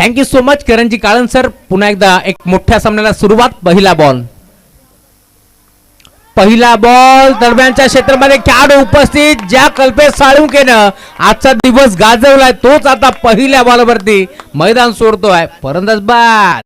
Thank you so much किरणजी Kalan sir. पुन्हा एकदा एक मोठ्या सामन्याला सुरुवात. पहिला बॉल दरम्यानच्या क्षेत्रामध्ये खेळाडू उपस्थित. ज्या कल्पेश साळुंकेनं आजचा दिवस गाजवलाय तोच आता पहिल्या बॉलवरती मैदान सोडतोय. फलंदाज बाद.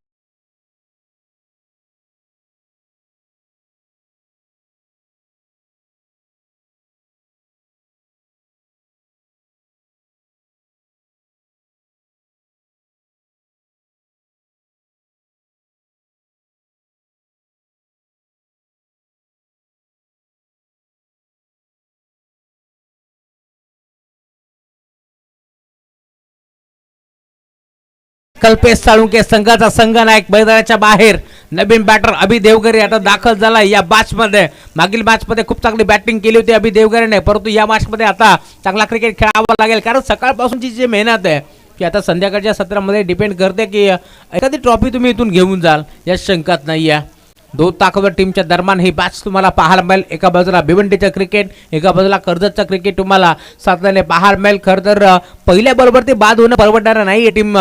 कल्पेश साळुंके संघाचा संघनायक मैदानाच्या बाहेर. नवीन बॅटर अभि देवगरे आता दाखल झाला या मॅच मध्ये. मागील मॅच मध्ये खूप चांगली बॅटिंग केली होती अभि देवगरेने, परंतु या मॅच मध्ये आता चांगला क्रिकेट खेळावा लागेल. कारण सकाळपासूनची जी मेहनत आहे की आता संध्याकाळच्या सत्रामध्ये डिपेंड करते की एखादी ट्रॉफी तुम्ही इथून घेऊन जाल या शंकात नाही आहे. दोन ताकदवर टीमच्या दरम्यान ही मॅच तुम्हाला पाहायला मिळेल. एका बाजूला भिवंडीचं क्रिकेट, एका बाजूला कर्जतचं क्रिकेट तुम्हाला सातत्याने पाहायला मिळेल. खरं तर पहिल्या बॉलवरती बाद होणं परवडणारं नाही टीम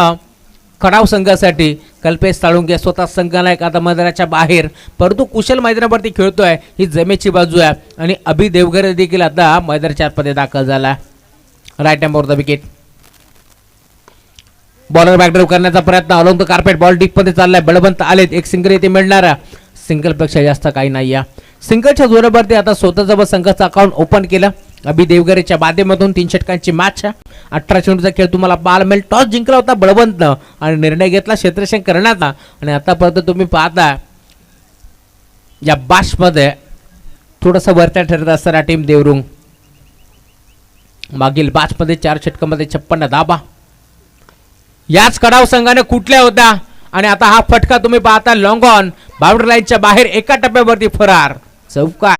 खडाव संघासाठी. कल्पेश साळुंके स्वतः संघनायक आता मैदानाच्या बाहेर, परंतु कुशल मैदानावरती खेळतोय ही जमेची बाजू आहे. आणि अभि देवगरे देखील आता मैदानाच्या आतमध्ये दाखल झाला. Right hand the wicket. Bowler back drive करण्याचा प्रयत्न. Along the carpet ball deep मध्ये चाललाय. बळवंत आलेत. एक सिंगल येथे मिळणार. सिंगल पेक्षा जास्त काही नाही या सिंगलच्या जोरावरती आता स्वतःचं संघाचं अकाउंट ओपन केलं. अभि देवगरेच्या बादेमधून 3 षटकांची मॅच. 18 चेंडूचा खेळ तुम्हाला पाहायला मिळेल. टॉस जिंकला होता बळवंतनं आणि निर्णय घेतला क्षेत्ररक्षण करण्याचा. आणि आतापर्यंत तुम्ही पाहता या बाशमध्ये थोडंसं वरत्या ठरत असताना टीम देवरुंग. मागील बाशमध्ये 4 षटकामध्ये 56 धाबा याच खडाव संघाने कुठल्या होत्या. आणि आता हा फटका तुम्ही पाहता लॉंग ऑन बाउंड्री लाईनच्या बाहेर एका टप्प्यावरती फरार. चौका.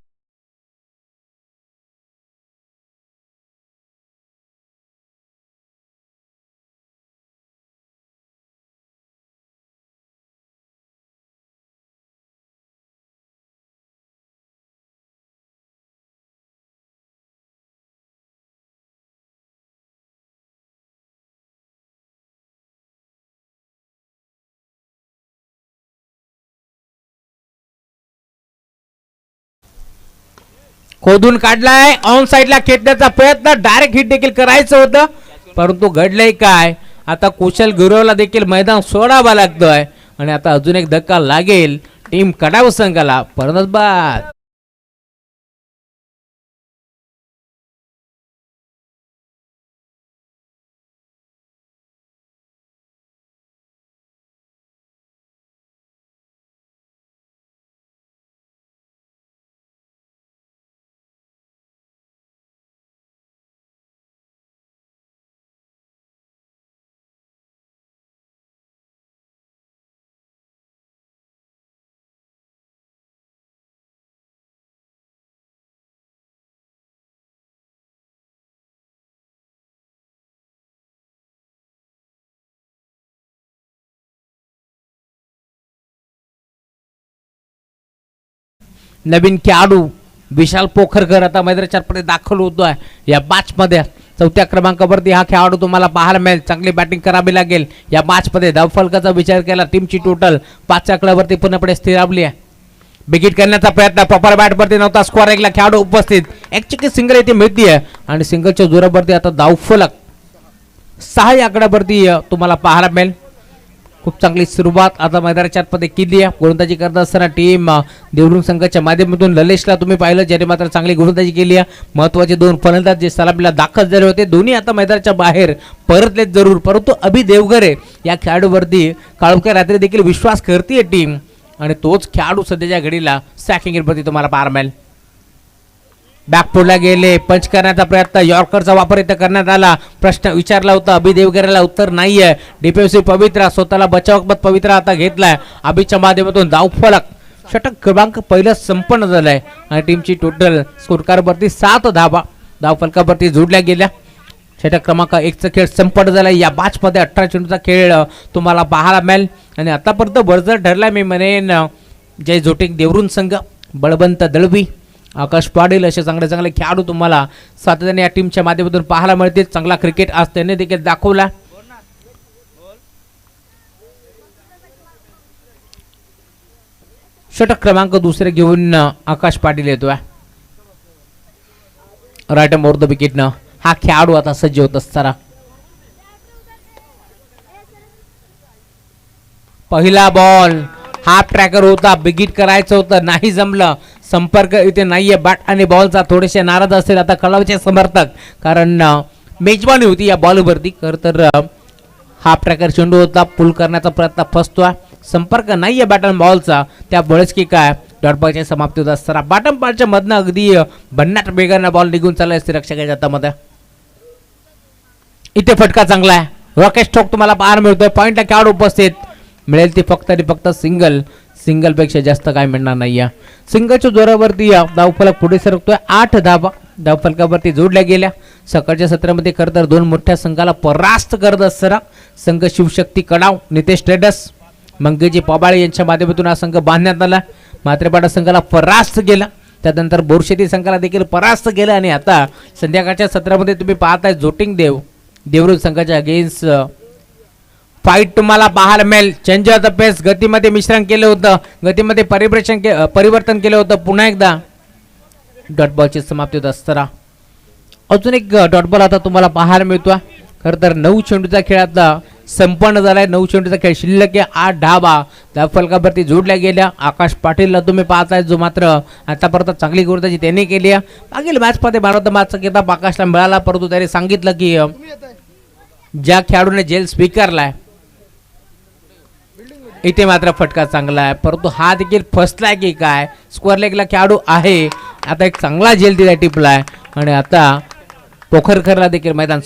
खोदून काढलाय. ऑन साइडला खेचण्याचा प्रयत्न. डायरेक्ट हिट देखील करायचं होतं, परंतु घडलंय काय. आता कुशल गुरवला देखील मैदान सोडावा लागतोय. आणि आता अजून एक धक्का लागेल टीम खडाव संघाला. फलंदाज बाद. नवीन खेळाडू विशाल पोखरकर आता मैदानाच्या आतमध्ये दाखल होतोय या मॅच मध्ये. 4थ्या क्रमांकावरती हा खेळाडू तुम्हाला पाहायला मिळेल. चांगली बॅटिंग करावी लागेल या मॅच मध्ये. धावफलकाचा विचार केला टीमची टोटल 5 आकड्यावरती पुन्हा स्थिरावली आहे. बिगिट करण्याचा प्रयत्न. प्रॉपर बॅटवरती नव्हता. स्क्वेअर एकला खेळाडू उपस्थित. एक चिकी सिंगल येथे मिळतीये आणि सिंगलच्या जोरावरती आता धावफलक 6 आकड्यावरती तुम्हाला पाहायला मिळेल. खूप चांगली सुरुवात आता मैदानाच्या आतमध्ये केली आहे. गोलंदाजी करत असताना टीम देवरुंग संघाच्या माध्यमातून ललेशला तुम्ही पाहिलं, ज्याने मात्र चांगली गोलंदाजी केली आहे. महत्त्वाचे 2 फलंदाज जे सलामीला दाखल झाले होते दोन्ही आता मैदानाच्या बाहेर परतलेत जरूर, परंतु अभि देवगरे या खेळाडूवरती काळोख्या रात्री देखील विश्वास करते टीम. आणि तोच खेळाडू सध्याच्या घडीला सॅकिंगवरती तुम्हाला पाहायला मिळेल. बॅकफुटला गेले. पंच करण्याचा प्रयत्न. यॉर्करचा वापर इथं करण्यात आला. प्रश्न विचारला होता अभि देवगरेला, उत्तर नाहीये. डिफेन्सिव्ह पवित्रा स्वतःला बचावात्मक पवित्रा आता घेतलाय. अभिच्या माध्यमातून धावफलक षटक क्रमांक पहिलं संपन्न झालंय आणि टीमची टोटल स्कोरकार्डवरती 7 धावा धावफलकावरती जोडल्या गेल्या. षटक क्रमांक 1चा खेळ संपन्न झालाय. या मॅचमध्ये 18 चेंडूचा खेळ तुम्हाला पाहायला मिळेल आणि आतापर्यंत बळजर ठरलाय मी म्हणेन. जय जोटिंग देवरुंग संघ, बळवंत दळवी, आकाश पाटील असे चांगले चांगले खेळाडू तुम्हाला सातत्याने या टीमच्या माध्यमातून पाहायला मिळतील. चांगला क्रिकेट आज त्यांनी देखील दाखवला. षटक क्रमांक दुसरे घेऊन आकाश पाटील येतोय राईट मोर द विकेटनं. हा खेळाडू आता सज्ज होत असताना पहिला बॉल हाफ ट्रॅकर होता, बिगिट करायचं होतं, नाही जमलं. संपर्क इथे नाहीये बॅट आणि बॉलचा. थोडेसे नाराज असतील आता कळवचे समर्थक, कारण मेजबानी होती या बॉलवरती. खरं तर हाफ ट्रॅकर चेंडू होता, पुल करण्याचा प्रयत्न फसतोय. संपर्क नाहीये बॅट आणि बॉलचा, त्यामुळेच की काय डॉट बॉलची समाप्ती होत असताना बॉटम बॉलच्या मधनं अगदी भन्नाट वेगाने बॉल निघून चालला असते रक्षकाच्या हातामध्ये. इथे फटका चांगला आहे, रॉकेट स्ट्रोक तुम्हाला पाहायला मिळतोय. पॉईंटला खेळाडू उपस्थित, मिळेल ती फक्त आणि फक्त सिंगल पेक्षा जास्त काय मिळणार नाही. सिंगलच्या जोरावरती धावफलक पुढे सरकतोय. 8 धावा धावफलकावरती जोडल्या गेल्या. सकाळच्या सत्रामध्ये खरं तर 2 मोठ्या संघाला परास्त करत असताना संघ शिवशक्ती कडाव, नितेश ट्रेडर्स, मंगेजी पबाळे यांच्या माध्यमातून हा संघ बांधण्यात आला. मात्रेपाडा संघाला परास्त केला, त्यानंतर बोरशेती संघाला देखील परास्त केलं. आणि आता संध्याकाळच्या सत्रामध्ये तुम्ही पाहताय जोटिंग देवरुण संघाच्या अगेन्स्ट फाईट तुम्हाला पाहायला मिळेल. चेंज ऑफ द पेस, गतीमध्ये मिश्रण केलं होतं, गतीमध्ये परिवर्तन केलं होतं. पुन्हा एकदा डॉट बॉलची समाप्ती होत असताना अजून एक डॉट बॉल आता तुम्हाला पाहायला मिळतो. खरं तर 9 चेंडूचा खेळ आता संपन्न झालाय. 9 चेंडूचा खेळ शिल्लक आहे. 8 धावा धावफलकावरती जोडल्या गेल्या. आकाश पाटीलला तुम्ही पाहताय, जो मात्र आतापर्यंत चांगली गोलंदाजी त्यांनी केली आहे. मागील मॅचमध्ये मॅन ऑफ द मॅचचा किताब आकाशला मिळाला, परंतु त्याने सांगितलं की ज्या खेळाडूने जेल स्वीकारलाय इथे मात्र फटका चांगला आहे, परंतु हा देखील फसलाय की काय. स्क्वेअर लेगला खेळाडू आहे, आता एक चांगला जेल तिला टिपलाय. आणि आता पोखरकरला देखील मैदान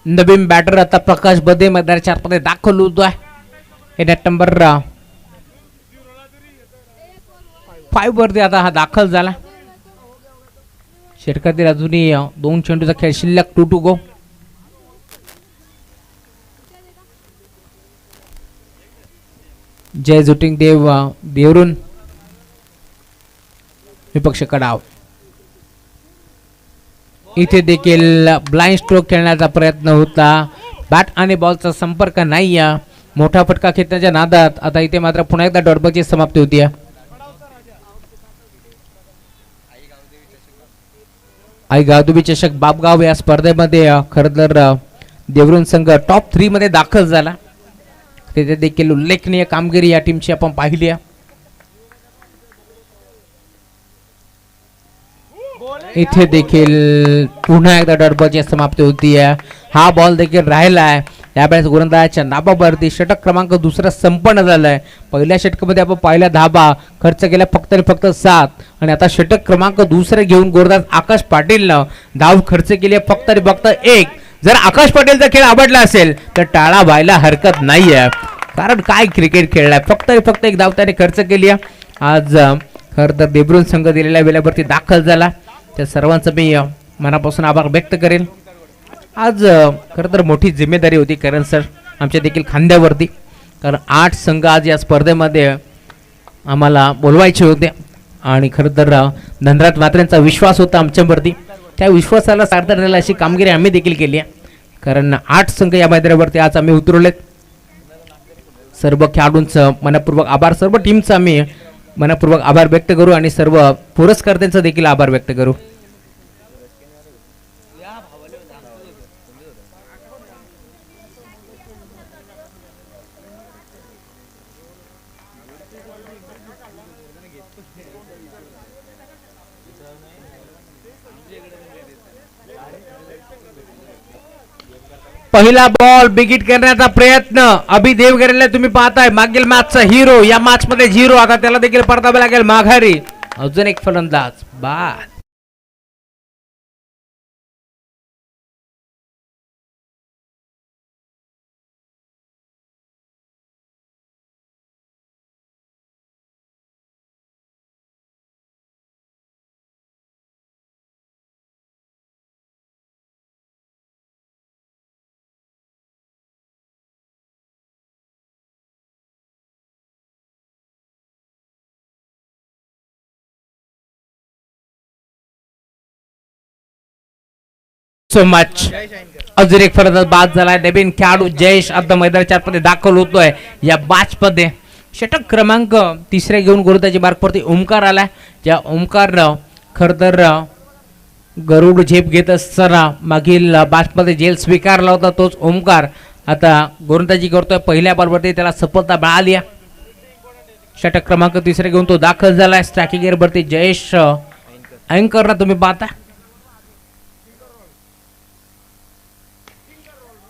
नवीन बॅटर आता प्रकाश बदे मैदानाच्या आतमध्ये दाखल होतोय. हे नेट नंबर 5 वरती आता हा दाखल झाला. षटकातील अजूनही 2 चेंडूचा खेळ शिल्लक. 2 to go. जय जोटिंग देवरुण विपक्ष कडाव. इथे देखील ब्लाइंड स्ट्रोक खेळण्याचा प्रयत्न होता, बॅट आणि बॉलचा संपर्क नाही. मोठा फटका खेळण्याच्या नादात आता इथे मात्र पुन्हा एकदा डॉट बॉलची समाप्ती होती. आई गावदेवी चषक बापगाव या स्पर्धेमध्ये खरं तर देवरुण संघ टॉप 3 मध्ये दाखल झाला. तिथे देखील उल्लेखनीय कामगिरी या टीमची आपण पाहिली आहे. इथे देखील पुन्हा एकदा डॉट बॉलची समाप्ती होती. हा बॉल देखील राहिला आहे. यावेळेस गोलंदाजाच्या नाबावरती षटक क्रमांक दुसरा संपन्न झालाय. पहिल्या षटकामध्ये आपण पहिल्या धाबा खर्च केला फक्त आणि फक्त 7, आणि आता षटक क्रमांक दुसरे घेऊन गोलंदाज आकाश पाटीलनं धाव खर्च केली फक्त आणि फक्त 1. जर आकाश पाटीलचा खेळ आवडला असेल तर टाळा व्हायला हरकत नाहीये, कारण काय क्रिकेट खेळलाय. फक्त आणि फक्त 1 धाव त्याने खर्च केली. आज खरं तर देवरुण संघ दिलेल्या वेळेवरती दाखल झाला, त्या सर्वांचं मी मनापासून आभार व्यक्त करेल. आज खरं तर मोठी जिम्मेदारी होती करण सर आमच्या देखील खांद्यावरती, कारण 8 संघ आज या स्पर्धेमध्ये आम्हाला बोलवायचे होते. आणि खरं तर धनराज म्हात्रेंचा विश्वास होता आमच्यावरती, त्या विश्वासाला सार्थ ठरेल अशी कामगिरी आम्ही देखील केली आहे. कारण 8 संघ या मैदानावरती आज आम्ही उतरवलेत. सर्व खेळाडूंचं मनपूर्वक आभार, सर्व टीमचा आम्ही मनपूर्वक आभार व्यक्त करू आणि सर्व पुरस्कर्त्यांचा देखील आभार व्यक्त करू. पहिला बॉल बिगिट करण्याचा प्रयत्न अभि देवगरेला तुम्ही पाहताय, मागील मॅचचा हिरो, या मॅच मध्ये झिरो, आता त्याला देखील परतावे लागेल माघारी. अजून एक फलंदाज बाद. So much. अजून एक फरक बाद झालाय. नवीन खेळाडू जयेश आता मैदानाच्या आतमध्ये दाखल होतोय या मॅच मध्ये. षटक क्रमांक तिसऱ्या घेऊन गोलंदाजी मार्गवरती ओमकार आलाय. ज्या ओमकारनं खरं तर गरुड झेप घेत असताना मागील मॅचमध्ये जेल स्वीकारला होता तोच ओमकार आता गोलंदाजी करतोय. पहिल्या बॉलवरती त्याला सफलता मिळाली. षटक क्रमांक तिसरे घेऊन तो दाखल झालाय. स्ट्रायकिंग एअरवरती जयेश अँकर ना तुम्ही पाहता.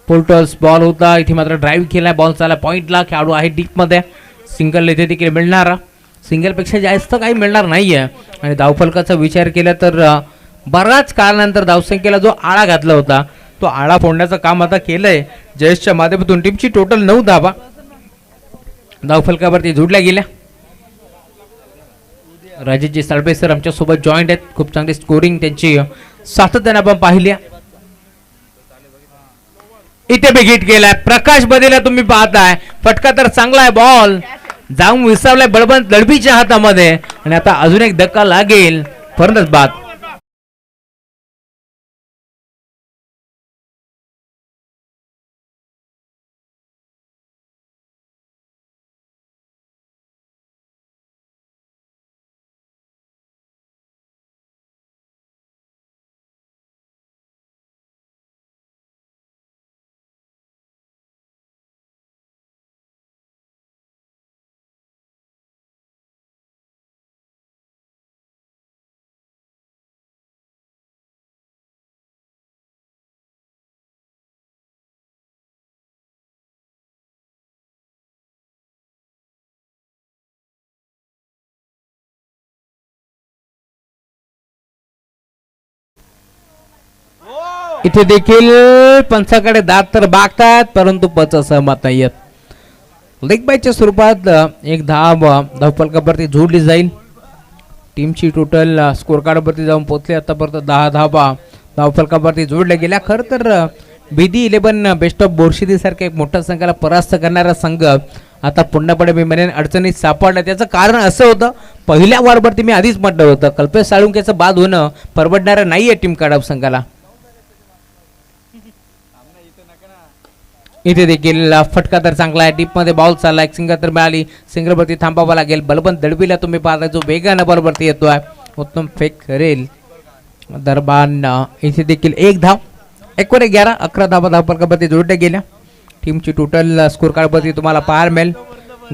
पोल्टर्स बॉल होता इथे मात्र ड्राईव्ह केलाय. बॉल चाला पॉइंटला. खेळाडू आहे डीप मध्ये. सिंगल इथे देखील मिळणार. सिंगलपेक्षा जास्त काही मिळणार नाहीये. आणि धावफलकाचा विचार केला तर बराच काळानंतर धावसंख्येला जो आळा घातला होता तो आळा फोडण्याचं काम आता केलंय जयेशच्या माध्यमातून. टीमची टोटल 9 धावा धावफलकावरती जोडल्या गेल्या. राजेशजी साळवे सर आमच्या सोबत जॉईंट आहेत. खूप चांगली स्कोरिंग त्यांची सातत्याने आपण पाहिली. इथे बी हिट केलाय. प्रकाश बदेला तुम्ही पाहताय. फटका तर चांगला आहे. बॉल जाऊन विसावलाय बळवंत दळबीच्या हातामध्ये आणि आता अजून एक धक्का लागेल. फरंदाज बाद. इथे देखील पंचाकडे दात तर बागतात परंतु पंच सहमत नाहीयेत. लेग बायच्या स्वरूपात एक धावफलकावरती जोडली जाईल. टीमची टोटल स्कोर कार्डवरती जाऊन पोहोचले आतापर्यंत 10 धावा धावफलकावरती जोडल्या गेल्या. खरं तर BD 11 बेस्ट ऑफ बोर्शिदी सारख्या एक मोठ्या संघाला परास्त करणारा संघ आता पूर्णपणे मी म्हणेन अडचणीत सापडला. त्याचं कारण असं होतं पहिल्या वॉरवरती मी आधीच म्हटलं होतं कल्पेश साळुंकेचं बाद होणं परवडणारं नाहीये टीम काढाव संघाला. इथे देखील फटका तर चांगला आहे. डीप मध्ये बॉल चालला. एक सिंगल तर मिळाली. सिंगलवरती थांबावं लागेल. बलवंत दळवीला तुम्ही पाहता जो वेगानं बॉलवरती येतोय. उत्तम फेक करेल दरबान. इथे देखील एक धाव. 11 11 धावा धावफलकावरती जोडल्या गेल्या. टीमची टोटल स्कोर कार्डवरती तुम्हाला पाहायला मिळेल.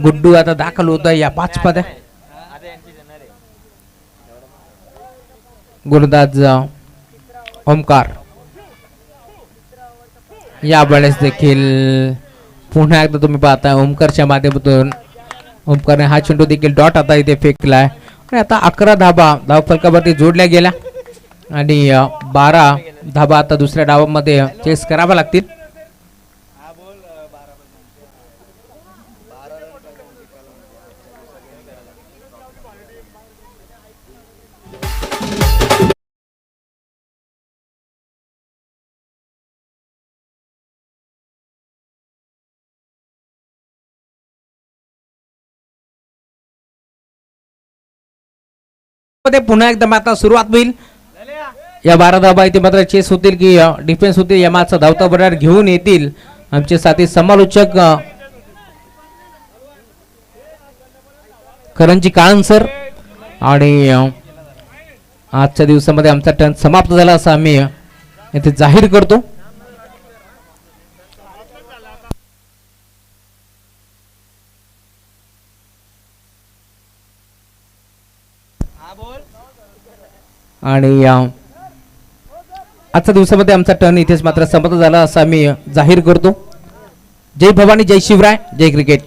गुड्डू आता दाखल होत या 5 मध्ये. गोलंदाज ओमकार या वेळेस देखील पुन्हा एकदा तुम्ही पाहताय ओमकारच्या माध्यमातून ओमकारने हा चेंडू देखील डॉट आता इथे फेकलाय. आणि आता 11 धावा धावफलकावरती जोडल्या गेल्या आणि 12 धावा आता दुसऱ्या डावामध्ये चेस कराव्या लागतील. पुन्हा एकदा मात्र सुरुवात होईल. या 12 धावा इथे मात्र चेस होतील की डिफेन्स होतील या मागचा धावता बरोबर घेऊन येतील आमचे साथी समालोचक करंजी काळन सर. आणि आजच्या दिवसामध्ये आमचा टर्न समाप्त झाला असं आम्ही इथे जाहीर करतो. आणि आजच्या दिवसामध्ये आमचा टर्न इथेच मात्र समाप्त झाला असं आम्ही जाहीर करतो. जय भवानी, जय शिवराय, जय cricket.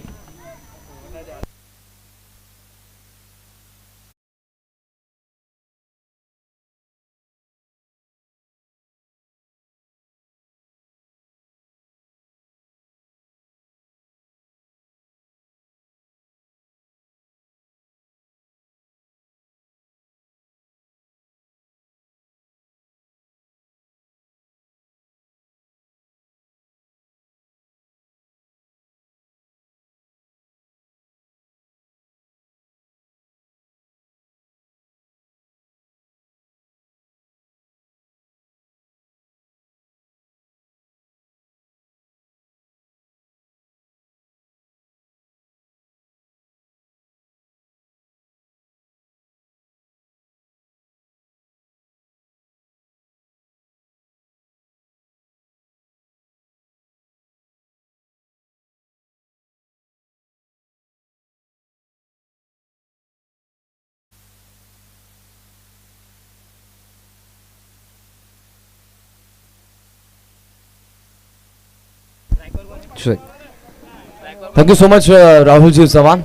Thank you so much Rahulji Chavan.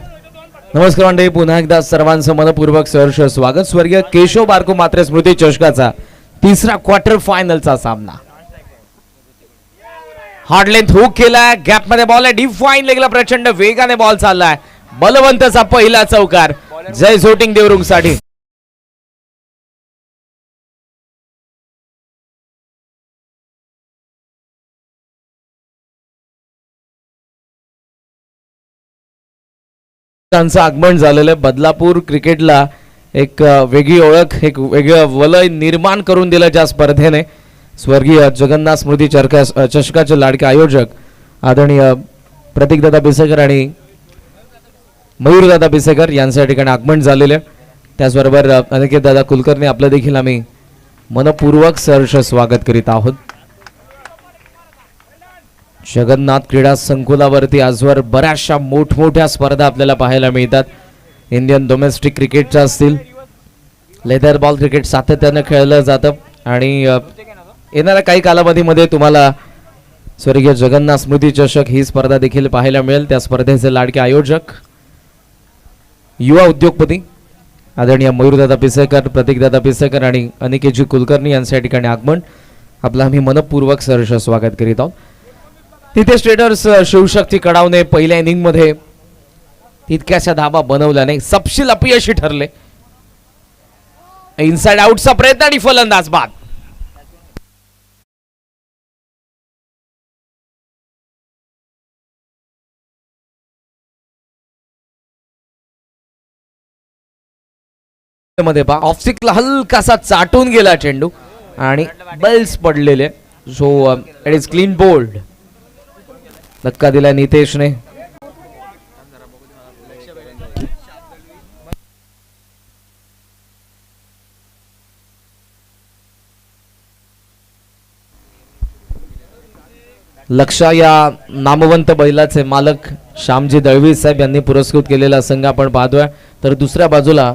नमस्कार मंडळी, पुन्हा एकदा सर्वांचं मनपूर्वक सहर्ष स्वागत. स्वर्गीय केशव बारको मात्रे स्मृती चषकाचा तिसरा क्वार्टर फायनलचा सामना. हार्ड लेंथ हुक केलाय, गॅप मध्ये बॉल आहे, डीप फाईन लेगला प्रचंड वेगाने बॉल चाललाय. बलवंतचा पहिला चौकार जय झोटिंग देवरुंग साठी. त्यांचं आगमन झालेलं आहे. बदलापूर क्रिकेटला एक वेगळी ओळख, एक वेगळं वलय निर्माण करून दिलं ज्या स्पर्धेने. स्वर्गीय जगन्नाथ स्मृती चषकाचे लाडके आयोजक आदरणीय प्रतीकदादा बिसेकर आणि मयूरदादा बिसेकर यांच्या ठिकाणी आगमन झालेले. त्याचबरोबर अनिकेत दादा कुलकर्णी आपलं देखील आम्ही मनपूर्वक सहर्ष स्वागत करीत आहोत. जगन्नाथ क्रीडा संकुलावरती आजवर बऱ्याचशा मोठमोठ्या स्पर्धा आपल्याला पाहायला मिळतात. इंडियन डोमेस्टिक क्रिकेटच्या असतील, लेदर बॉल क्रिकेट सातत्यानं खेळलं जातं आणि येणाऱ्या काही कालावधीमध्ये तुम्हाला स्वर्गीय जगन्नाथ स्मृती चषक ही स्पर्धा देखील पाहायला मिळेल. त्या स्पर्धेचे लाडके आयोजक युवा उद्योगपती आदरणीय मयूरदादा पिसेकर, प्रतीकदादा पिसेकर आणि अनिकेतजी कुलकर्णी यांच्या ठिकाणी आगमन आपलं आम्ही मनपूर्वक सहर्ष स्वागत करीत आहोत. तिथे स्ट्रेटर्स शिवशक्ती कडावने पहिल्या इनिंग मध्ये तितक्याशा धाबा बनवल्याने सपशील अपयशी ठरले. इनसाइड आउटचा प्रयत्न आणि फलंदाज बाद. मध्ये पहा ऑफस्टिकला हलकासा चाटून गेला चेंडू आणि बल्स पडलेले. So it is clean bowled. धक्का दिला नितेशने. लक्षा या नामवंत बैलाचे मालक श्यामजी दळवी साहेब यांनी पुरस्कृत केलेला संघ आपण पाहतोय. तर दुसऱ्या बाजूला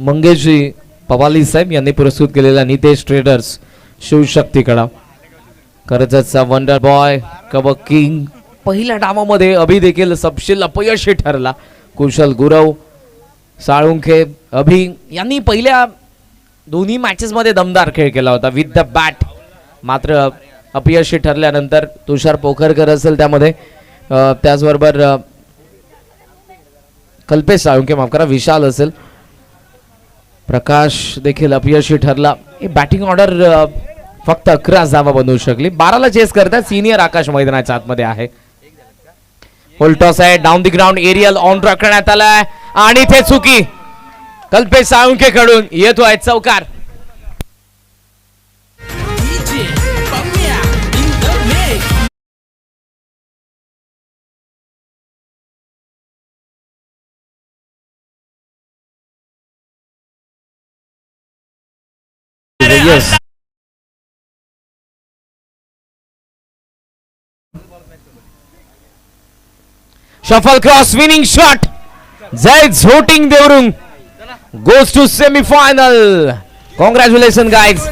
मंगेशजी पवाली साहेब यांनी पुरस्कृत केलेला नितेश ट्रेडर्स शिवशक्ती कडाव. कर्जतचा वंडर बॉय कब किंग पहिल्या डावामध्ये अभि देखील सपशील अपयशी ठरला. कुशल गुरव, साळुंखे, अभि यांनी पहिल्या दोन्ही मॅचेस मध्ये दमदार खेळ केला होता विथ द बॅट. मात्र अपयशी ठरल्यानंतर तुषार पोखरकर असेल त्यामध्ये, त्याचबरोबर कल्पेश साळुंखे, माफ करा, विशाल असेल, प्रकाश देखील अपयशी ठरला. बॅटिंग ऑर्डर फक्त 11 धावा बनवू शकली. 12ला चेस करतात. सिनियर आकाश मैदानाच्या आतमध्ये आहे. होल्टॉस आहे, down the ground aerial on draw करण्यात आलाय आणि ते चुकी कल्पेश साळुंखे कडून येतोय चौकार. Yes. Shuffle cross winning shot. Jai Zhoting Devrung goes to semi-final. Congratulations guys.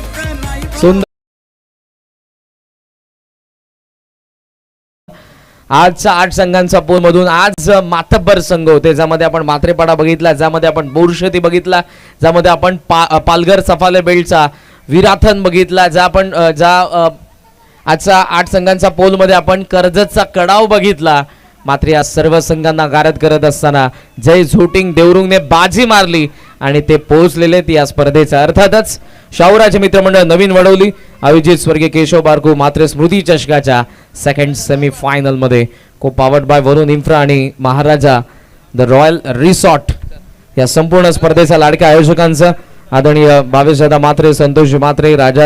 सुंदर आजच्या 8 संघांचा पोल मधून आज मातब्बर संघ होते, ज्यामध्ये आपण मात्रेपाडा बघितला, ज्यामध्ये आपण बोरशेती बघितला, ज्यामध्ये आपण पालघर सफाले बेल्टचा विराथन बघितला, आजच्या 8 संघांचा पोल मध्ये आपण कर्जतचा कडाव बघितला. मात्र या सर्व संघांना गारद करत असताना जय झोटिंग देवरुंगने बाजी मारली आणि ते पोहोचलेले या स्पर्धेचा. अर्थातच शाहूराज मित्रमंडळ नवीन वडवली आयोजित स्वर्गीय केशव बारको मात्रे स्मृती चषकाच्या सेकंड सेमी फायनल मध्ये को पावर्ड बाय वरुण इन्फ्रा आणि महाराजा द रॉयल रिसॉर्ट या संपूर्ण स्पर्धेच्या लाडक्या आयोजकांचं आदरणीय भावेशदादा मात्रे, संतोष मात्रे, राजा